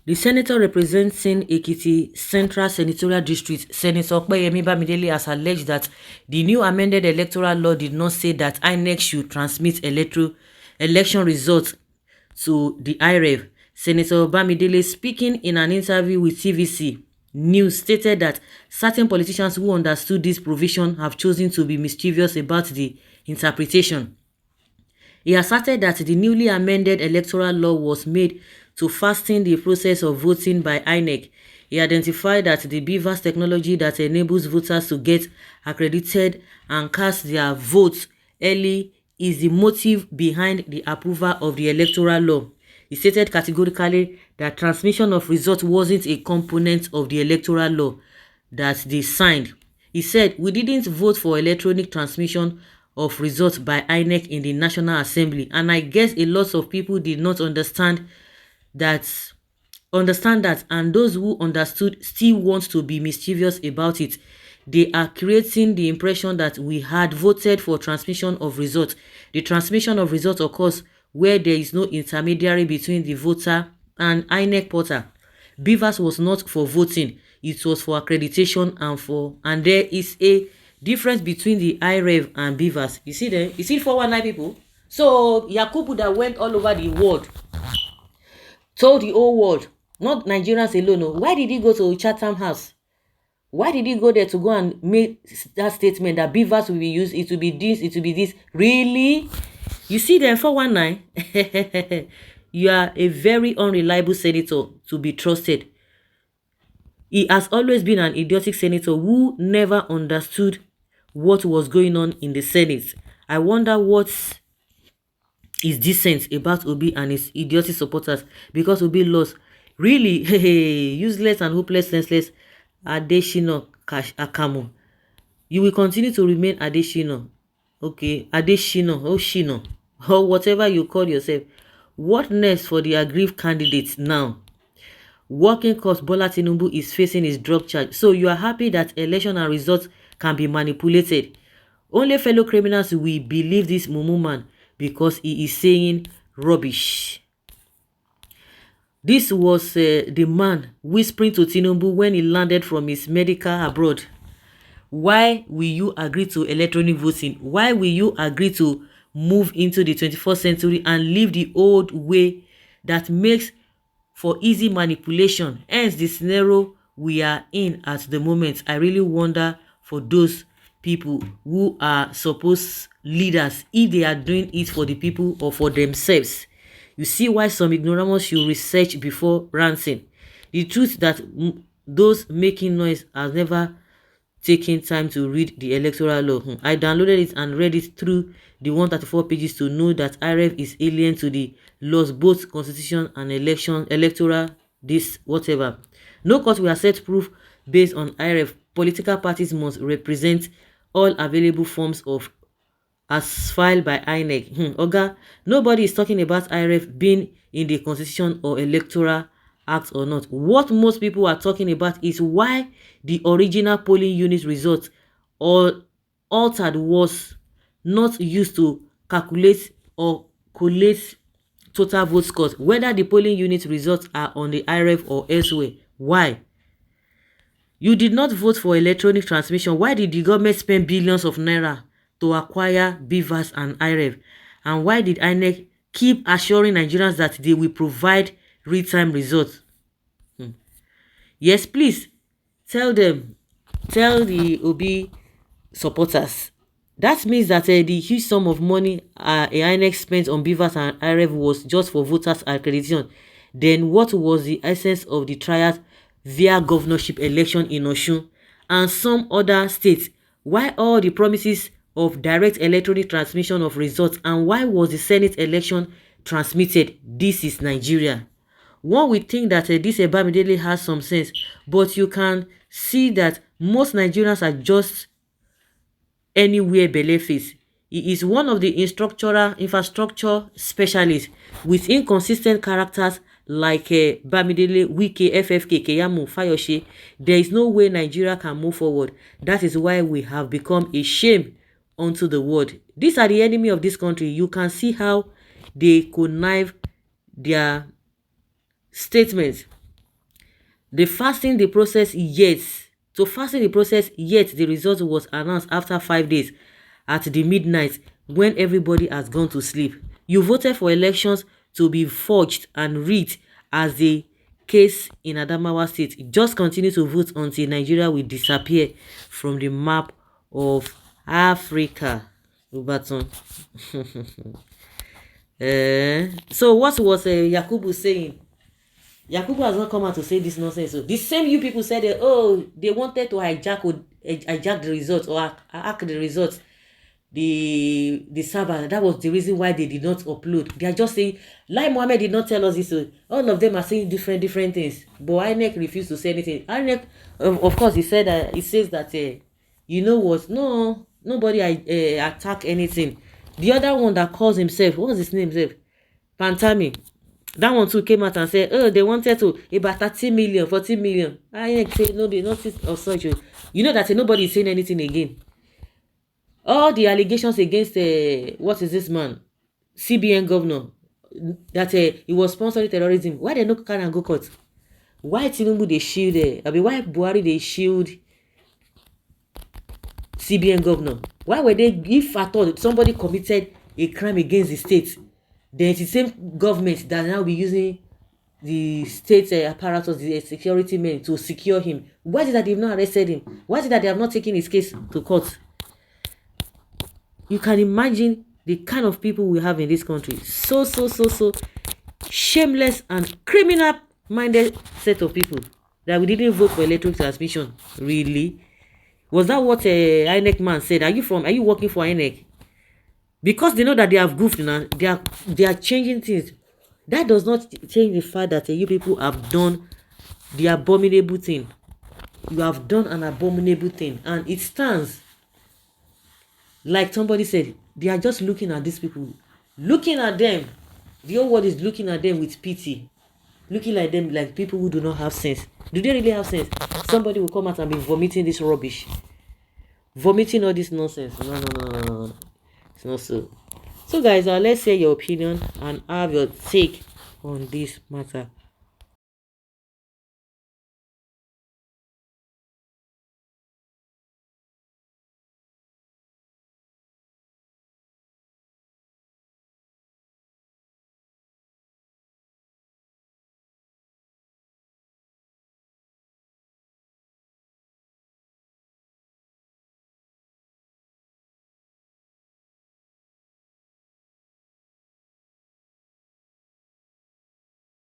The senator representing Ekiti Central Senatorial District, Senator Opeyemi Bamidele, has alleged that the new amended electoral law did not say that INEC should transmit election results to the IREV. Senator Bamidele, speaking in an interview with TVC News, stated that certain politicians who understood this provision have chosen to be mischievous about the interpretation. He asserted that the newly amended electoral law was made to fasten the process of voting by INEC. He identified that the BVAS technology that enables voters to get accredited and cast their votes early is the motive behind the approval of the electoral law. He stated categorically that transmission of results wasn't a component of the electoral law that they signed. He said, "We didn't vote for electronic transmission of results by INEC in the National Assembly, and I guess a lot of people did not understand that, and those who understood still want to be mischievous about it. They are creating the impression that we had voted for transmission of results. The transmission of results occurs where there is no intermediary between the voter and INEC portal. BVAS was not for voting, it was for accreditation and there is a difference between the IREV and BVAS." You see there? You see 419 people? So Yakubu that went all over the world, told the whole world, not Nigerians alone. No. Why did he go to Chatham House? Why did he go there to go and make that statement that BVAS will be used, it will be this, it will be this? Really? You see them 419? You are a very unreliable senator to be trusted. He has always been an idiotic senator who never understood what was going on in the Senate. I wonder what is decent about Obi and his idiotic supporters, because Obi lost. Really, useless and hopeless, senseless Adesina Akamu. You will continue to remain Adesina. Okay, Adesina, Oshina, or whatever you call yourself. What next for the aggrieved candidates now? Working class Bola Tinubu is facing his drug charge. So you are happy that election and results can be manipulated. Only fellow criminals will believe this mumu man because he is saying rubbish. This was the man whispering to Tinubu when he landed from his medical abroad. Why will you agree to electronic voting? Why will you agree to move into the 21st century and leave the old way that makes for easy manipulation? Hence the scenario we are in at the moment. I really wonder for those people who are supposed leaders, if they are doing it for the people or for themselves. You see why some ignoramus should research before ranting. The truth that those making noise have never taken time to read the electoral law. I downloaded it and read it through the 134 pages to know that IREF is alien to the laws, both constitution and electoral, this whatever. No court will accept proof based on IREF. Political parties must represent all available forms of as filed by INEC. Oga, nobody is talking about IREF being in the constitution or electoral act or not. What most people are talking about is why the original polling unit results or altered was not used to calculate or collate total vote scores, whether the polling unit results are on the IREF or elsewhere. Why? You did not vote for electronic transmission. Why did the government spend billions of naira to acquire BVAS and IREF? And why did INEC keep assuring Nigerians that they will provide real-time results? Yes, please tell them, tell the Obi supporters. That means that the huge sum of money INEC spent on BVAS and IREF was just for voters accreditation. Then what was the essence of the trials via governorship election in Osun and some other states? Why all the promises of direct electronic transmission of results, and why was the Senate election transmitted? This is Nigeria. One would think that this Bamidele has some sense, but you can see that most Nigerians are just anywhere beleface. He is one of the infrastructure specialists with inconsistent characters like Bamidele, Wike, FFK, Keyamo, Fayose. There is no way Nigeria can move forward. That is why we have become a shame unto the world. These are the enemy of this country. You can see how they connive their statements. The fasting the process yet. To fasten the process yet the result was announced after 5 days at the midnight when everybody has gone to sleep. You voted for elections to be forged and rigged as the case in Adamawa State. Just continue to vote until Nigeria will disappear from the map of Africa. Ubaton. So what was Yakubu saying? Yakubu has not come out to say this nonsense. So the same you people said that, oh, they wanted to hijack the results or hack the results, the server. That was the reason why they did not upload. They are just saying, Lai Mohammed did not tell us this. So all of them are saying different things. But INEC refused to say anything. INEC, of course, he said that it says that you know what? No, nobody attack anything. The other one that calls himself, what was his name? Pantami. That one too came out and said, oh, they wanted to about 30 million, 40 million. I say no, they noticed of such. You know that nobody is saying anything again. All the allegations against what is this man, CBN governor, that he was sponsoring terrorism. Why they no can and go court? Why Tinubu they shield? Why Buhari they shield CBN governor? Why were they? If at all somebody committed a crime against the state, then it's the same government that now be using the state apparatus, the security men to secure him. Why is it that they've not arrested him? Why is it that they have not taken his case to court? You can imagine the kind of people we have in this country. So shameless and criminal-minded set of people that we didn't vote for electric transmission. Really? Was that what INEC man said? Are you working for INEC? Because they know that they have goofed now, they are changing things. That does not change the fact that you people have done the abominable thing. You have done an abominable thing, and it stands. Like somebody said, they are just looking at these people, looking at them. The whole world is looking at them with pity, looking at them like people who do not have sense. Do they really have sense? Somebody will come out and be vomiting this rubbish, vomiting all this nonsense. No. It's not so. So guys, let's hear your opinion and have your take on this matter.